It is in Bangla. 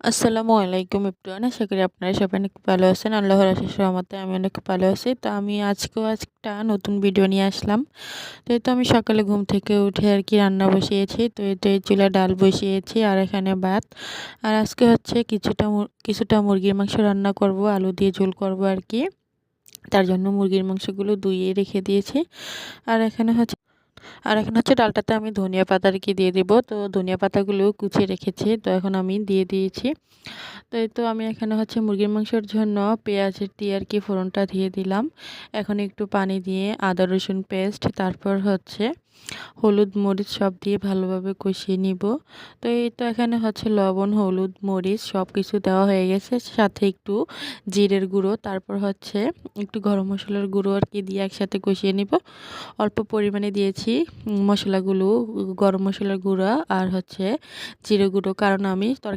আসসালামু আলাইকুম এভরিওয়ান। আশা করি আপনারা সবাই অনেক ভালো আছেন। আল্লাহর অশেষ রহমতে আমি অনেক ভালো আছি। তো আমি আজকেও একটা নতুন ভিডিও নিয়ে আসলাম। তো এই তো আমি সকালে ঘুম থেকে উঠে আর কি রান্না বসিয়েছি। তো এই তো এই চুলায় ডাল বসিয়েছি আর এখানে ভাত। আর আজকে হচ্ছে কিছুটা মুরগির মাংস রান্না করব, আলু দিয়ে ঝোল করব আর কি। তার জন্য মুরগির মাংসগুলো ধুয়ে রেখে দিয়েছি। আর এখানে হচ্ছে ডালটাতে আমি ধনিয়া পাতা আর কি দিয়ে দিব। তো ধনিয়া পাতাগুলোও কুচিয়ে রেখেছি। তো এখন আমি দিয়ে দিয়েছি। তো এই তো আমি এখানে হচ্ছে মুরগির মাংসের জন্য পেঁয়াজ দিয়ে আর কি ফোড়নটা দিয়ে দিলাম। এখন একটু পানি দিয়ে আদা রসুন পেস্ট, তারপর হচ্ছে হলুদ মরিচ সব দিয়ে ভালোভাবে কষিয়ে নিব। তো এই তো এখানে হচ্ছে লবণ, হলুদ, মরিচ সব কিছু দেওয়া হয়ে গেছে, সাথে একটু জিরের গুঁড়ো, তারপর হচ্ছে একটু গরম মশলার গুঁড়ো আর কি দিয়ে একসাথে কষিয়ে নিব। অল্প পরিমাণে দিয়েছি মশলাগুলো, গরম মশলার গুঁড়া আর হচ্ছে জিরে গুঁড়ো, কারণ আমি